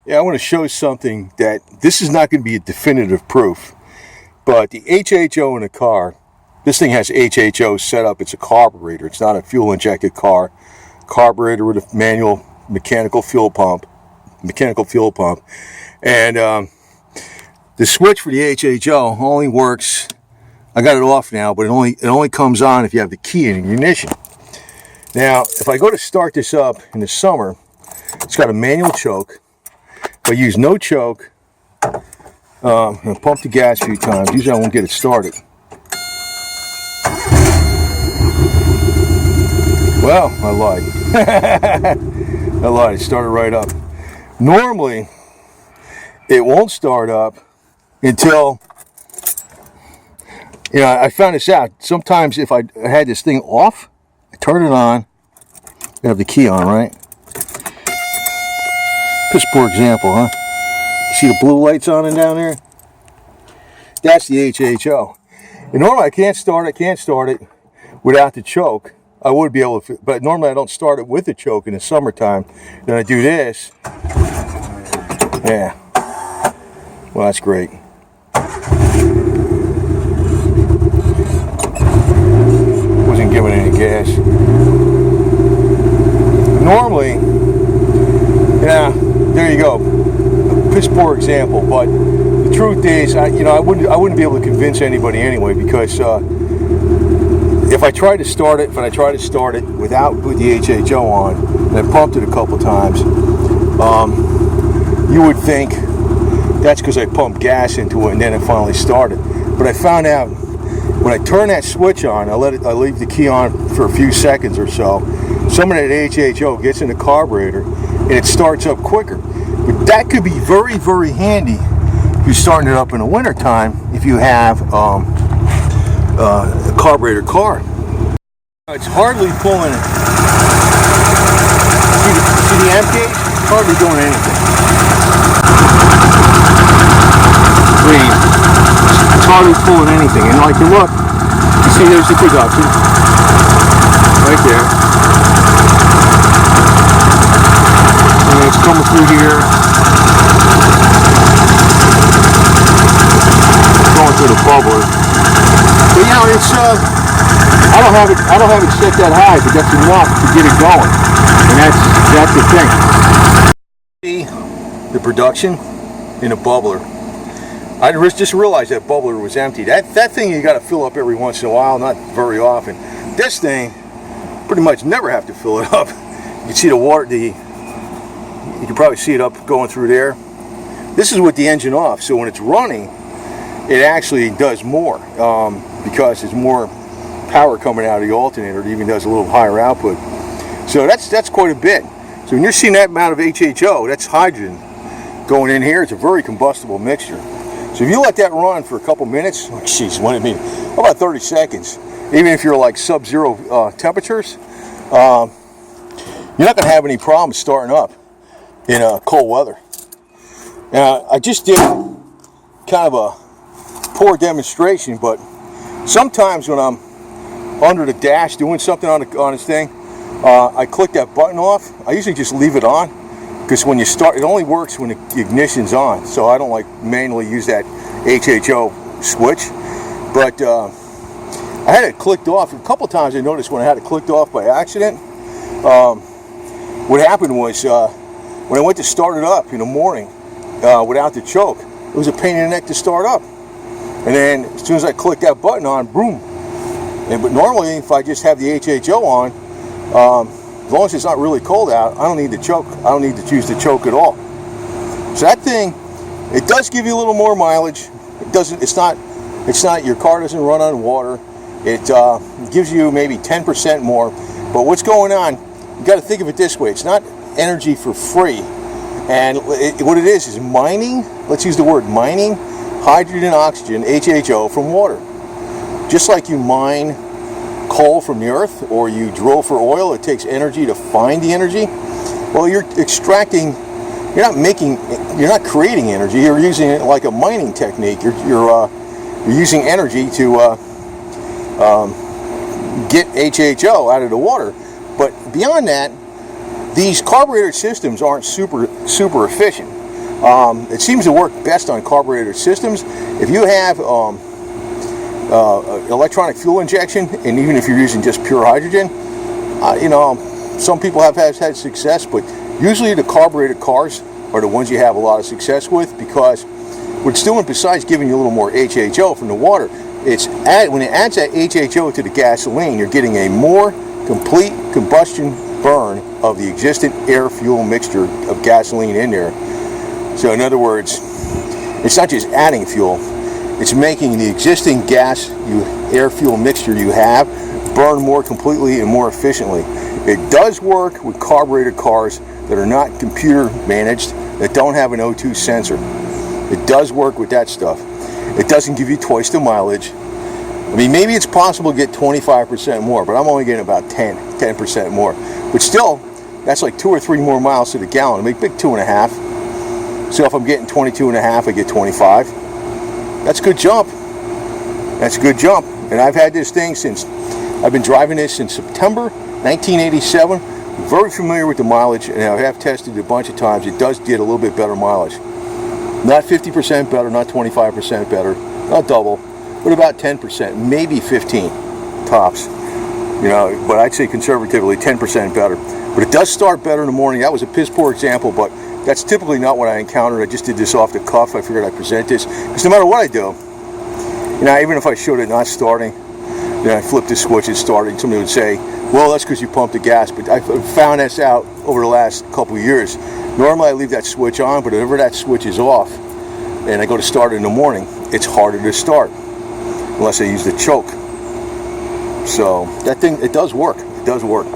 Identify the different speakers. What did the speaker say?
Speaker 1: Yeah, I want to show something that this is not going to be a definitive proof, but the HHO in a car, this thing has HHO set up. It's a carburetor. It's not a fuel-injected car. Carburetor with a manual mechanical fuel pump. And the switch for the HHO only works. I got it off now, but it only comes on if you have the key in the ignition. Now, if I go to start this up in the summer, it's got a manual choke. If I use no choke, I'm going to pump the gas a few times. Usually I won't get it started. Well, I lied. I lied. It started right up. Normally, it won't start up until, I found this out. Sometimes if I had this thing off, I turn it on, I have the key on, right? Just for example, huh? You see the blue lights on and down there? That's the HHO. And normally I can't start it without the choke. I would be able to, but normally I don't start it with the choke in the summertime. Then I do this. Yeah. Well, that's great. Wasn't giving any gas. Normally, yeah, there you go. A piss poor example, but the truth is, I wouldn't be able to convince anybody anyway, because if I tried to start it without putting the HHO on, and I pumped it a couple times, you would think that's because I pumped gas into it and then it finally started. But I found out when I turn that switch on, I leave the key on for a few seconds or so. Some of that HHO gets in the carburetor and it starts up quicker. But that could be very, very handy if you're starting it up in the winter time if you have a carburetor car. It's hardly pulling it. See the amp gauge? It's hardly doing anything. Green. It's hardly pulling anything. And like you look, you see there's the production. Right there. And it's coming through here. Going through the bubbler. But it's I don't have it set that high, but that's enough to get it going. And that's the thing. See the production in a bubbler. I just realized that bubbler was empty. That thing you got to fill up every once in a while, not very often. This thing, pretty much never have to fill it up. You can see the water. You can probably see it up going through there. This is with the engine off, so when it's running, it actually does more because there's more power coming out of the alternator. It even does a little higher output. So that's quite a bit. So when you're seeing that amount of HHO, that's hydrogen going in here. It's a very combustible mixture. So if you let that run for a couple minutes, how about 30 seconds? Even if you're like sub-zero temperatures, you're not going to have any problems starting up in cold weather. Now, I just did kind of a poor demonstration, but sometimes when I'm under the dash doing something on this thing, I click that button off. I usually just leave it on, because when you start, it only works when the ignition's on. So I don't like manually use that HHO switch. But I had it clicked off a couple times. I noticed when I had it clicked off by accident, what happened was when I went to start it up in the morning without the choke, it was a pain in the neck to start up. And then as soon as I clicked that button on, boom. But normally, if I just have the HHO on, as long as it's not really cold out, I don't need the choke. I don't need to choose the choke at all. So that thing, it does give you a little more mileage. It doesn't. It's not. Your car doesn't run on water. It gives you maybe 10% more. But what's going on? You got to think of it this way. It's not energy for free. And what it is mining. Let's use the word mining hydrogen, oxygen, HHO from water. Just like you mine coal from the earth, or you drill for oil, it takes energy to find the energy. Well, you're extracting. You're not creating energy. You're using it like a mining technique. You're using energy to get HHO out of the water. But beyond that, these carburetor systems aren't super efficient. It seems to work best on carbureted systems. If you have electronic fuel injection, and even if you're using just pure hydrogen, you know, some people have had success, but usually the carbureted cars are the ones you have a lot of success with, because what it's doing, besides giving you a little more HHO from the water, when it adds that HHO to the gasoline, you're getting a more complete combustion burn of the existing air-fuel mixture of gasoline in there. So in other words, it's not just adding fuel, it's making the existing air-fuel mixture you have burn more completely and more efficiently. It does work with carbureted cars that are not computer managed, that don't have an O2 sensor. It does work with that stuff. It doesn't give you twice the mileage. I mean, maybe it's possible to get 25% more, but I'm only getting about 10% more. But still, that's like 2 or 3 more miles to the gallon. I make big 2.5. So if I'm getting 22.5, I get 25. That's a good jump. That's a good jump. And I've had this thing I've been driving this since September 1987. Very familiar with the mileage, and I have tested it a bunch of times. It does get a little bit better mileage. Not 50% better, not 25% better, not double, but about 10%, maybe 15 tops. You know, but I'd say conservatively 10% better. But it does start better in the morning. That was a piss poor example, but that's typically not what I encountered. I just did this off the cuff. I figured I'd present this, because no matter what I do, you know, even if I showed it not starting, then I flipped the switch, it started. Somebody would say, well, that's because you pumped the gas. But I found this out over the last couple of years. Normally I leave that switch on, but whenever that switch is off and I go to start it in the morning, it's harder to start unless I use the choke. So that thing, it does work. It does work.